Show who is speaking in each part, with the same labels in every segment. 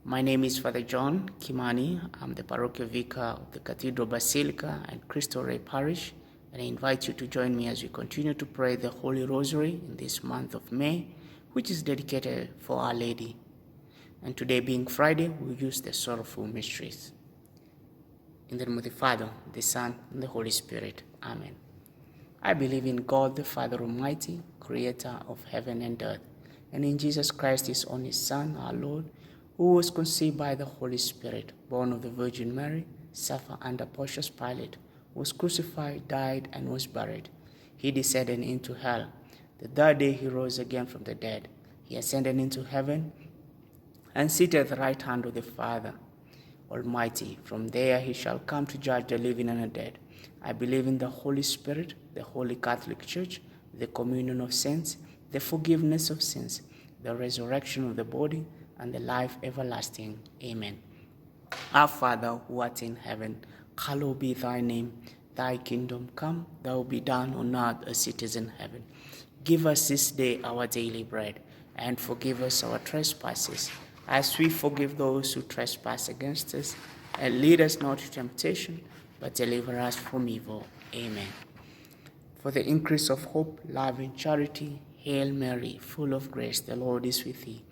Speaker 1: My name is Father John Kimani. I'm the parochial vicar of the Cathedral Basilica and Cristo Rey Parish, and I invite you to join me as we continue to pray the Holy Rosary in this month of May, which is dedicated for Our Lady. And today being Friday, we'll use the Sorrowful Mysteries. In the name of the Father, the Son, and the Holy Spirit. Amen. I believe in God, the Father Almighty, creator of heaven and earth, and in Jesus Christ, his only Son, our Lord, who was conceived by the Holy Spirit, born of the Virgin Mary, suffered under Pontius Pilate, was crucified, died, and was buried. He descended into hell. The third day he rose again from the dead. He ascended into heaven and seated at the right hand of the Father Almighty. From there he shall come to judge the living and the dead. I believe in the Holy Spirit, the Holy Catholic Church, the communion of saints, the forgiveness of sins, the resurrection of the body, and the life everlasting. Amen. Our Father, who art in heaven, hallowed be thy name. Thy kingdom come, thy will be done on earth as it is in heaven. Give us this day our daily bread, and forgive us our trespasses, as we forgive those who trespass against us. And lead us not to temptation, but deliver us from evil. Amen. For the increase of hope, love, and charity, Hail Mary, full of grace, the Lord is with thee.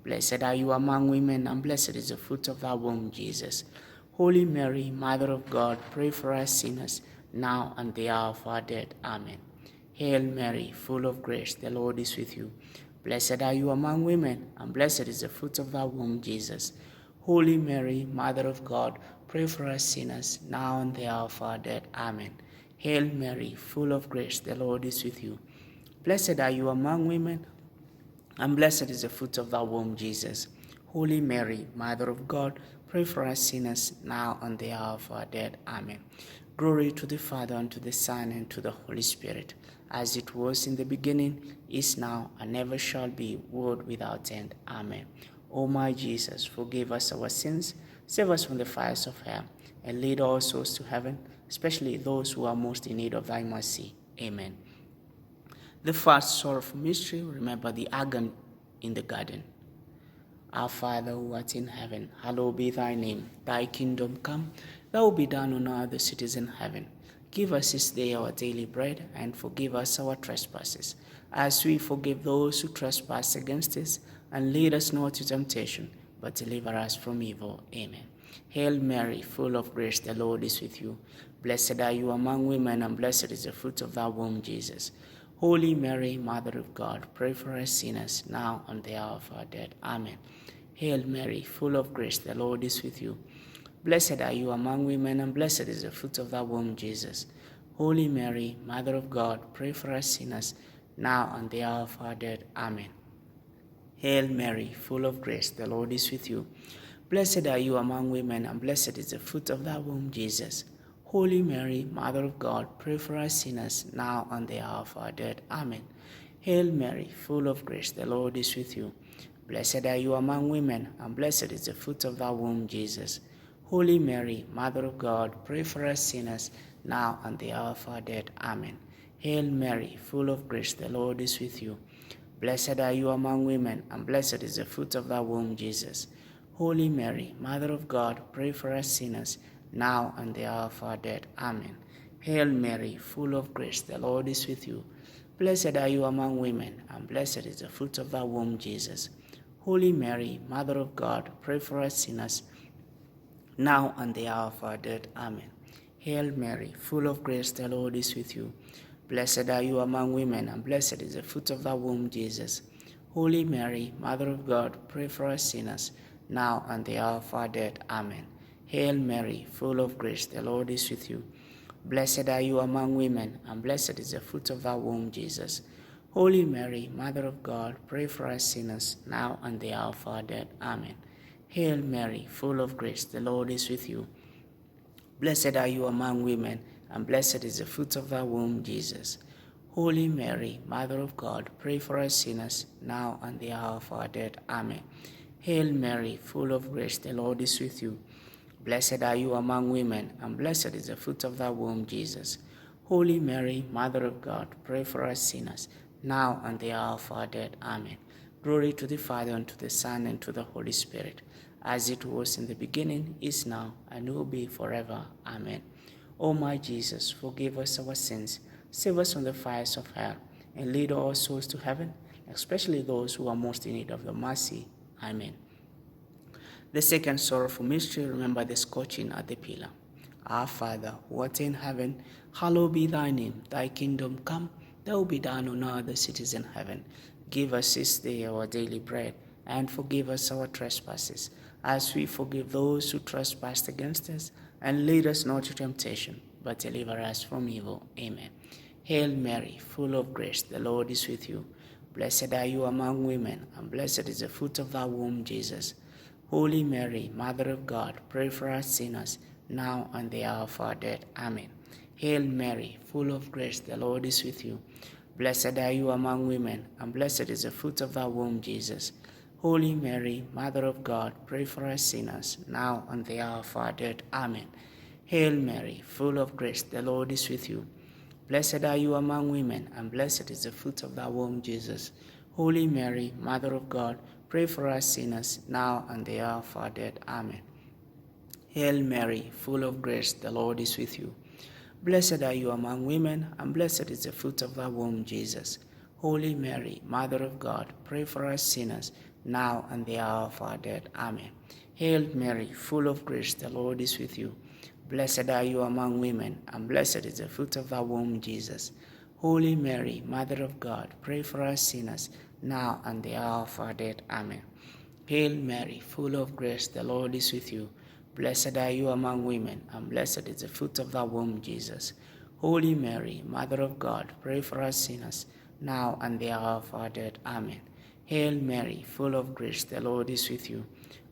Speaker 1: Blessed are you among women, and blessed is the fruit of thy womb, Jesus. Holy Mary, Mother of God, pray for us sinners, now and the hour of our death. Amen. Hail Mary, full of grace, the Lord is with you. Blessed are you among women, and blessed is the fruit of thy womb, Jesus. Holy Mary, Mother of God, pray for us sinners, now and the hour of our death. Amen. Hail Mary, full of grace, the Lord is with you. Blessed are you among women, and blessed is the fruit of thy womb, Jesus. Holy Mary, Mother of God, pray for us sinners, now and the hour of our death. Amen. Glory to the Father, and to the Son, and to the Holy Spirit, as it was in the beginning, is now, and ever shall be, world without end. Amen. O my Jesus, forgive us our sins, save us from the fires of hell, and lead all souls to heaven, especially those who are most in need of thy mercy. Amen. The first sorrowful mystery, remember the agony in the garden. Our Father who art in heaven, hallowed be thy name. Thy kingdom come, thy will be done on earth as it is in heaven. Give us this day our daily bread, and forgive us our trespasses, as we forgive those who trespass against us. And lead us not to temptation, but deliver us from evil. Amen. Hail Mary, full of grace, the Lord is with you. Blessed are you among women, and blessed is the fruit of thy womb, Jesus. Holy Mary, Mother of God, pray for us sinners, now and the hour of our death. Amen. Hail Mary, full of grace, the Lord is with you. Blessed are you among women, and blessed is the fruit of thy womb, Jesus. Holy Mary, Mother of God, pray for us sinners, now and the hour of our death. Amen. Hail Mary, full of grace, the Lord is with you. Blessed are you among women, and blessed is the fruit of thy womb, Jesus. Holy Mary, Mother of God, pray for us sinners, now and the hour of our death. Amen. Hail Mary, full of grace, the Lord is with you. Blessed are you among women, and blessed is the fruit of thy womb, Jesus. Holy Mary, Mother of God, pray for us sinners, now and the hour of our death. Amen. Hail Mary, full of grace, the Lord is with you. Blessed are you among women, and blessed is the fruit of thy womb, Jesus. Holy Mary, Mother of God, pray for us sinners, now and the hour of our death. Amen. Hail Mary, full of grace, the Lord is with you. Blessed are you among women, and blessed is the fruit of thy womb, Jesus. Holy Mary, Mother of God, pray for us sinners, now and the hour of our death. Amen. Hail Mary, full of grace, the Lord is with you. Blessed are you among women, and blessed is the fruit of thy womb, Jesus. Holy Mary, Mother of God, pray for us sinners, now and the hour of our death. Amen. Hail Mary, full of grace, the Lord is with you. Blessed are you among women, and blessed is the fruit of thy womb, Jesus. Holy Mary, Mother of God, pray for us sinners, now and the hour of our death. Amen. Hail Mary, full of grace, the Lord is with you. Blessed are you among women, and blessed is the fruit of thy womb, Jesus. Holy Mary, Mother of God, pray for us sinners, now and the hour of our death. Amen. Hail Mary, full of grace, the Lord is with you. Blessed are you among women, and blessed is the fruit of thy womb, Jesus. Holy Mary, Mother of God, pray for us sinners, now and the hour of our death. Amen. Glory to the Father, and to the Son, and to the Holy Spirit, as it was in the beginning, is now, and will be forever. Amen. O my Jesus, forgive us our sins, save us from the fires of hell, and lead all souls to heaven, especially those who are most in need of your mercy. Amen. The second sorrowful mystery, remember the scorching at the pillar. Our Father, who art in heaven, hallowed be thy name. Thy kingdom come, thy will be done on earth as it is in heaven. Give us this day our daily bread, and forgive us our trespasses, as we forgive those who trespass against us. And lead us not to temptation, but deliver us from evil. Amen. Hail Mary, full of grace, the Lord is with you. Blessed are you among women, and blessed is the fruit of thy womb, Jesus. Holy Mary, Mother of God, pray for us sinners, now and the hour of our death. Amen. Hail Mary, full of grace, the Lord is with you. Blessed are you among women, and blessed is the fruit of thy womb, Jesus. Holy Mary, Mother of God, pray for us sinners, now and the hour of our death. Amen. Hail Mary, full of grace, the Lord is with you. Blessed are you among women, and blessed is the fruit of thy womb, Jesus. Holy Mary, Mother of God, pray for us sinners, now and the hour of our death. Amen. Hail Mary, full of grace, the Lord is with you. Blessed are you among women, and blessed is the fruit of thy womb, Jesus. Holy Mary, Mother of God, pray for us sinners, now and the hour of our death. Amen. Hail Mary, full of grace, the Lord is with you. Blessed are you among women, and blessed is the fruit of thy womb, Jesus. Holy Mary, Mother of God, pray for us sinners, now and the hour of our death. Amen. Hail Mary, full of grace, the Lord is with you. Blessed are you among women, and blessed is the fruit of thy womb, Jesus. Holy Mary, Mother of God, pray for us sinners, now and the hour of our death. Amen. Hail Mary, full of grace, the Lord is with you.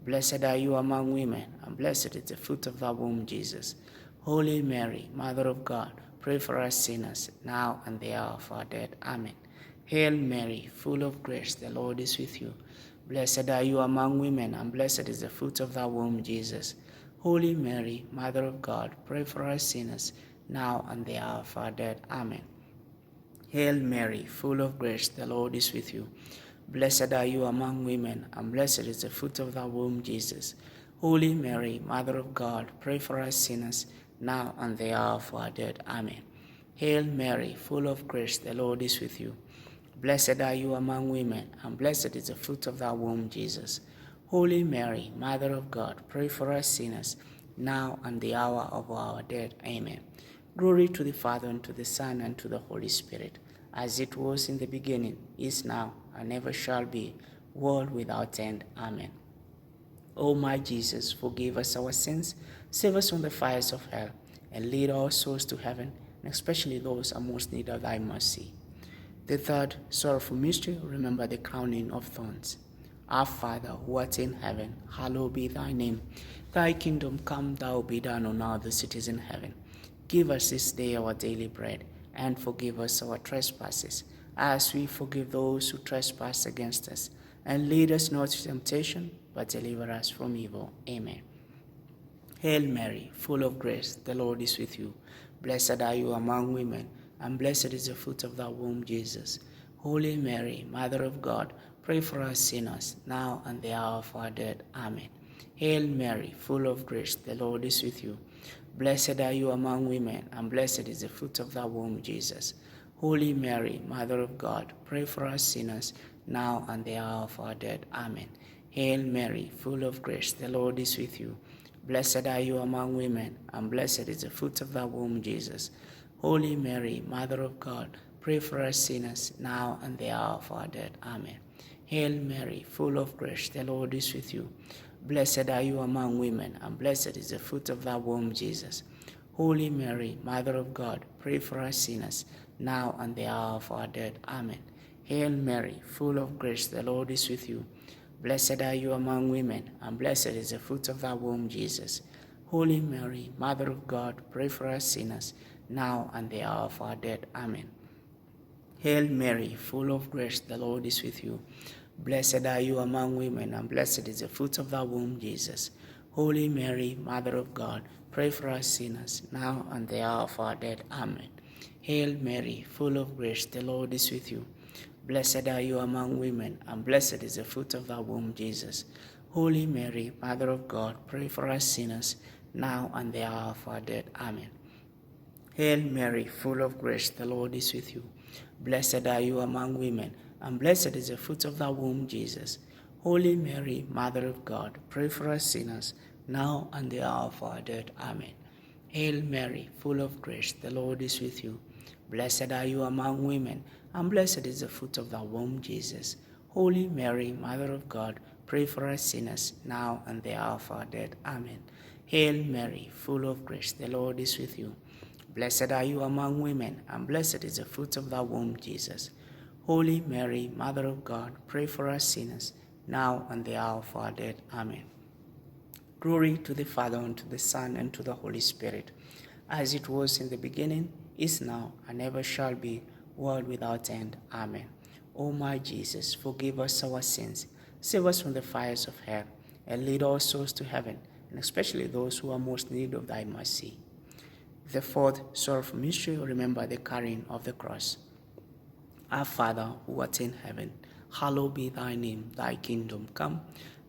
Speaker 1: Blessed are you among women, and blessed is the fruit of thy womb, Jesus. Holy Mary, Mother of God, pray for us sinners, now and the hour of our death. Amen. Hail Mary, full of grace, the Lord is with you. Blessed are you among women, and blessed is the fruit of thy womb, Jesus. Holy Mary, Mother of God, pray for us sinners, now and the hour of our death. Amen. Hail Mary, full of grace, the Lord is with you. Blessed are you among women, and blessed is the fruit of thy womb, Jesus. Holy Mary, Mother of God, pray for us sinners, now and the hour of our death. Amen. Hail Mary, full of grace, the Lord is with you. Blessed are you among women, and blessed is the fruit of thy womb, Jesus. Holy Mary, Mother of God, pray for us sinners, now and the hour of our death. Amen. Glory to the Father, and to the Son, and to the Holy Spirit, as it was in the beginning, is now, and ever shall be, world without end. Amen. O my Jesus, forgive us our sins, save us from the fires of hell, and lead all souls to heaven, and especially those who most need of thy mercy. The third sorrowful mystery, remember the crowning of thorns. Our Father, who art in heaven, hallowed be thy name. Thy kingdom come, thy will be done on earth as it is in heaven. Give us this day our daily bread, and forgive us our trespasses, as we forgive those who trespass against us. And lead us not to temptation, but deliver us from evil. Amen. Hail Mary, full of grace, the Lord is with you. Blessed are you among women, and blessed is the fruit of thy womb, Jesus. Holy Mary, Mother of God, pray for us sinners, now and the hour of our death. Amen. Hail Mary, full of grace, the Lord is with you. Blessed are you among women, and blessed is the fruit of thy womb, Jesus. Holy Mary, Mother of God, pray for us sinners, now and the hour of our death. Amen. Hail Mary, full of grace, the Lord is with you. Blessed are you among women, and blessed is the fruit of thy womb, Jesus. Holy Mary, Mother of God, pray for us sinners, now and the hour of our death. Amen. Hail Mary, full of grace, the Lord is with you. Blessed are you among women, and blessed is the fruit of thy womb, Jesus. Holy Mary, Mother of God, pray for us sinners, now and the hour of our death. Amen. Hail Mary, full of grace, the Lord is with you. Blessed are you among women, and blessed is the fruit of thy womb, Jesus. Holy Mary, Mother of God, pray for us sinners, now and the hour of our death. Amen. Hail Mary, full of grace, the Lord is with you. Blessed are you among women, and blessed is the fruit of thy womb, Jesus. Holy Mary, Mother of God, pray for us sinners, now and the hour of our death. Amen. Hail Mary, full of grace, the Lord is with you. Blessed are you among women, and blessed is the fruit of thy womb, Jesus. Holy Mary, Mother of God, pray for us sinners, now and the hour of our death. Amen. Hail Mary, full of grace, the Lord is with you. Blessed are you among women, and blessed is the fruit of thy womb, Jesus. Holy Mary, Mother of God, pray for us sinners, now and the hour of our death. Amen. Hail Mary, full of grace, the Lord is with you. Blessed are you among women, and blessed is the fruit of thy womb, Jesus. Holy Mary, Mother of God, pray for us sinners, now and the hour of our death. Amen. Hail Mary, full of grace, the Lord is with you. Blessed are you among women, and blessed is the fruit of thy womb, Jesus. Holy Mary, Mother of God, pray for us sinners, now and the hour of our death. Amen. Glory to the Father, and to the Son, and to the Holy Spirit, as it was in the beginning, is now, and ever shall be, world without end. Amen. O my Jesus, forgive us our sins, save us from the fires of hell, and lead all souls to heaven, and especially those who are most in need of thy mercy. The fourth sorrowful mystery, remember the carrying of the cross. Our Father, who art in heaven, hallowed be thy name. Thy kingdom come,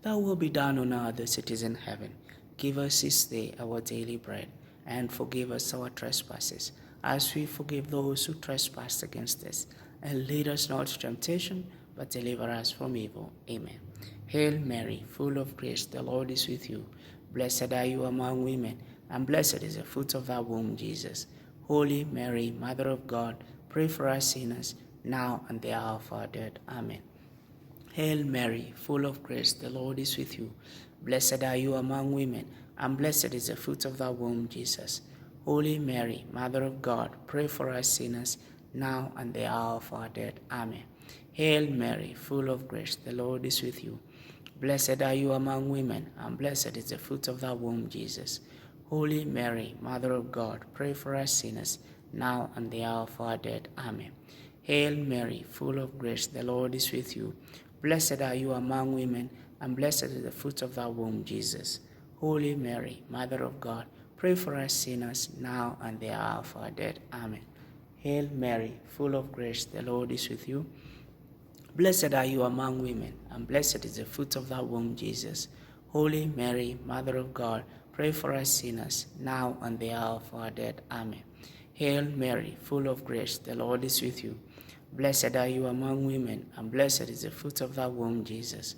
Speaker 1: thy will be done on earth as it is in heaven. Give us this day our daily bread, and forgive us our trespasses, as we forgive those who trespass against us. And lead us not to temptation, but deliver us from evil. Amen. Hail Mary, full of grace, the Lord is with you. Blessed are you among women, and blessed is the fruit of thy womb, Jesus. Holy Mary, Mother of God, pray for us sinners, now and the hour of our death. Amen. Hail Mary, full of grace, the Lord is with you. Blessed are you among women, and blessed is the fruit of thy womb, Jesus. Holy Mary, Mother of God, pray for us sinners, now and the hour of our death. Amen. Hail Mary, full of grace, the Lord is with you. Blessed are you among women, and blessed is the fruit of thy womb, Jesus. Holy Mary, Mother of God, pray for us sinners, now and the hour of our death. Amen. Hail Mary, full of grace, the Lord is with you. Blessed are you among women, and blessed is the fruit of thy womb, Jesus. Holy Mary, Mother of God, pray for us sinners, now and the hour of our death. Amen. Hail Mary, full of grace, the Lord is with you. Blessed are you among women, and blessed is the fruit of thy womb, Jesus. Holy Mary, Mother of God, pray for us sinners, now and the hour of our death. Amen. Hail Mary, full of grace, the Lord is with you. Blessed are you among women, and blessed is the fruit of thy womb, Jesus.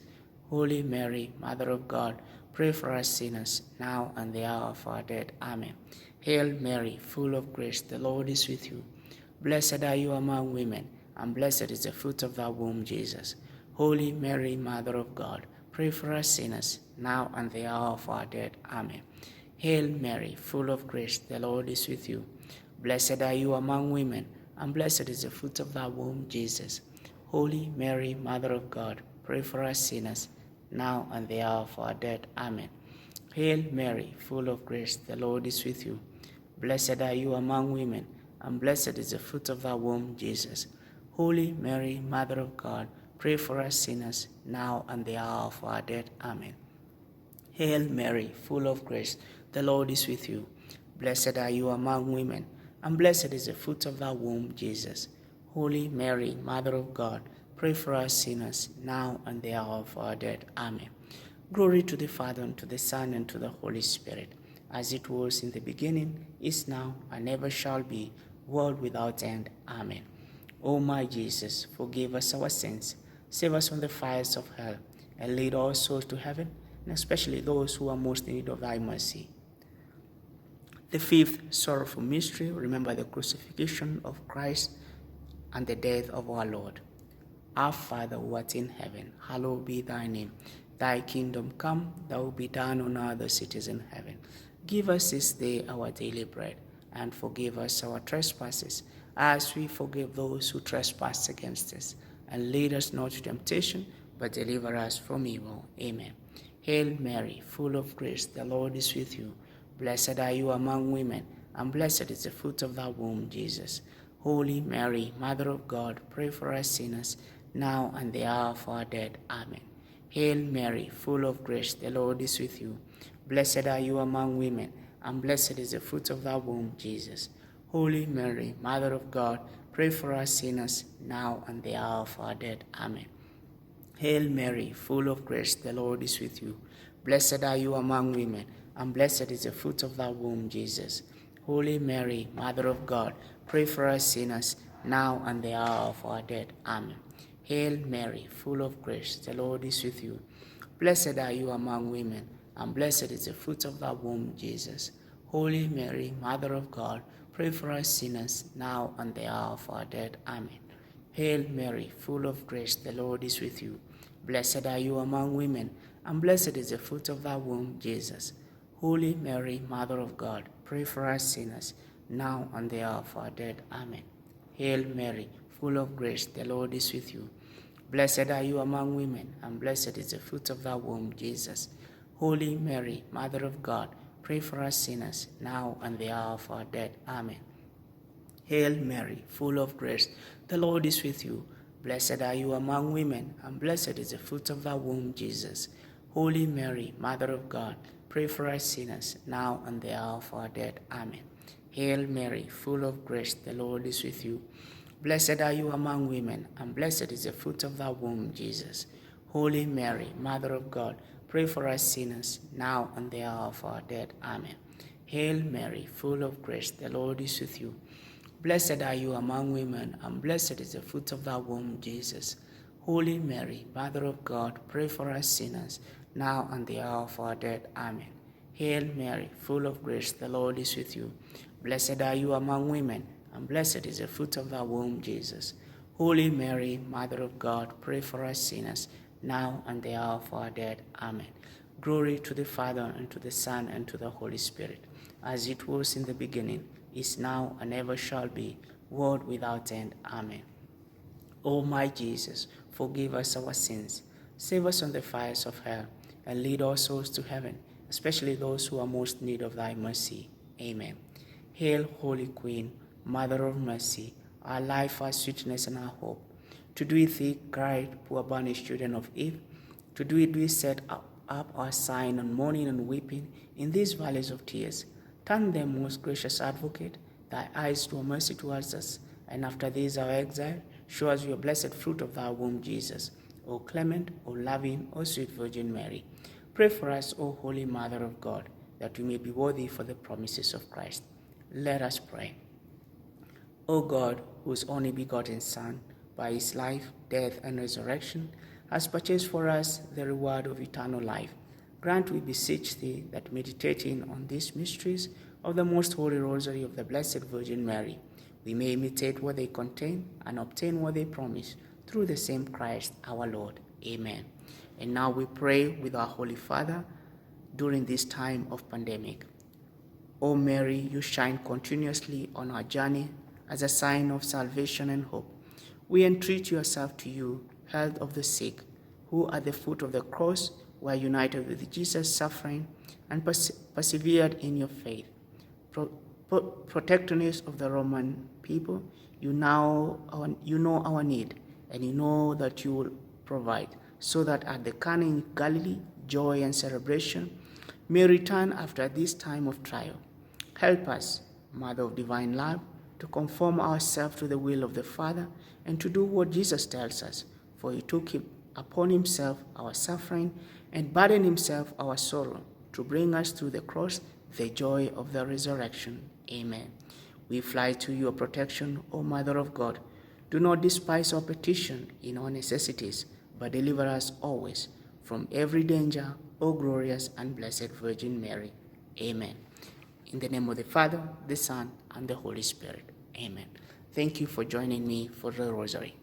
Speaker 1: Holy Mary, Mother of God, pray for us sinners, now and the hour of our death. Amen. Hail Mary, full of grace, the Lord is with you. Blessed are you among women, and blessed is the fruit of thy womb, Jesus. Holy Mary, Mother of God, pray for us sinners, now and the hour of our death. Amen. Hail Mary, full of grace, the Lord is with you. Blessed are you among women, and blessed is the fruit of thy womb, Jesus. Holy Mary, Mother of God, pray for us sinners, now and the hour of our death. Amen. Hail Mary, full of grace, the Lord is with you. Blessed are you among women, and blessed is the fruit of thy womb, Jesus. Holy Mary, Mother of God, pray for us sinners, now and the hour of our death. Amen. Hail Mary, full of grace, the Lord is with you. Blessed are you among women, and blessed is the fruit of thy womb, Jesus. Holy Mary, Mother of God, pray for us sinners, now and the hour of our death. Amen. Glory to the Father, and to the Son, and to the Holy Spirit, as it was in the beginning, is now, and ever shall be, world without end. Amen. O my Jesus, forgive us our sins, save us from the fires of hell, and lead all souls to heaven, and especially those who are most in need of thy mercy. The fifth sorrowful mystery, remember the crucifixion of Christ and the death of our Lord. Our Father, who art in heaven, hallowed be thy name. Thy kingdom come, thy will be done on earth as it is in heaven. Give us this day our daily bread, and forgive us our trespasses, as we forgive those who trespass against us. And lead us not to temptation, but deliver us from evil. Amen. Hail Mary, full of grace, the Lord is with you. Blessed are you among women, and blessed is the fruit of thy womb, Jesus. Holy Mary, Mother of God, pray for us sinners, now and the hour of our death. Amen. Hail Mary, full of grace, the Lord is with you. Blessed are you among women, and blessed is the fruit of thy womb, Jesus. Holy Mary, Mother of God, pray for us sinners, now and the hour of our death. Amen. Hail Mary, full of grace, the Lord is with you. Blessed are you among women, and blessed is the fruit of thy womb, Jesus. Holy Mary, Mother of God, pray for us sinners, now and the hour of our death. Amen. Hail Mary, full of grace, the Lord is with you. Blessed are you among women, and blessed is the fruit of thy womb, Jesus. Holy Mary, Mother of God, pray for us sinners, now and the hour of our death. Amen. Hail Mary, full of grace, the Lord is with you. Blessed are you among women, and blessed is the fruit of thy womb, Jesus. Holy Mary, Mother of God, pray for us sinners, now and the hour of our death. Amen. Hail Mary, full of grace, the Lord is with you. Blessed are you among women, and blessed is the fruit of thy womb, Jesus. Holy Mary, Mother of God, pray for us sinners, now and the hour of our death. Amen. Hail Mary, full of grace, the Lord is with you. Blessed are you among women, and blessed is the fruit of thy womb, Jesus. Holy Mary, Mother of God, pray for us sinners, now and the hour of our death. Amen. Hail Mary, full of grace, the Lord is with you. Blessed are you among women, and blessed is the fruit of thy womb, Jesus. Holy Mary, Mother of God, pray for us sinners, now and the hour of our death. Amen. Hail Mary, full of grace, the Lord is with you. Blessed are you among women, and blessed is the fruit of thy womb, Jesus. Holy Mary, Mother of God, pray for us sinners, now and the hour of our death. Amen. Hail Mary, full of grace, the Lord is with you. Blessed are you among women, and blessed is the fruit of thy womb, Jesus. Holy Mary, Mother of God, pray for us sinners, now and the hour of our death. Amen. Glory to the Father, and to the Son, and to the Holy Spirit, as it was in the beginning, is now, and ever shall be, world without end. Amen. O my Jesus, forgive us our sins, save us from the fires of hell, and lead all souls to heaven, especially those who are most in need of thy mercy. Amen. Hail, Holy Queen, Mother of Mercy, our life, our sweetness, and our hope. To do it thee cried, poor banished children of Eve. To do it we set up our sign on mourning and weeping in these valleys of tears. Turn them, most gracious Advocate, thy eyes to mercy towards us, and after this our exile, show us your blessed fruit of thy womb, Jesus. O clement, O loving, O sweet Virgin Mary, pray for us, O Holy Mother of God, that we may be worthy for the promises of Christ. Let us pray. O God, whose only begotten Son, by his life, death, and resurrection, has purchased for us the reward of eternal life, grant, we beseech thee, that meditating on these mysteries of the most holy rosary of the Blessed Virgin Mary, we may imitate what they contain and obtain what they promise, through the same Christ our Lord. Amen. And now we pray with our Holy Father during this time of pandemic. O Mary, you shine continuously on our journey as a sign of salvation and hope. We entreat yourself to you, health of the sick, who at the foot of the cross were united with Jesus' suffering and persevered in your faith. Protectress of the Roman people, you know our need, and you know that you will provide, so that at the Cana in Galilee, joy and celebration may return after this time of trial. Help us, Mother of divine love, to conform ourselves to the will of the Father, and to do what Jesus tells us, for he took upon himself our suffering and burdened himself our sorrow, to bring us through the cross the joy of the resurrection. Amen. We fly to your protection, O Mother of God. Do not despise our petition in our necessities, but deliver us always from every danger, O glorious and blessed Virgin Mary. Amen. In the name of the Father, the Son, and the Holy Spirit. Amen. Thank you for joining me for the Rosary.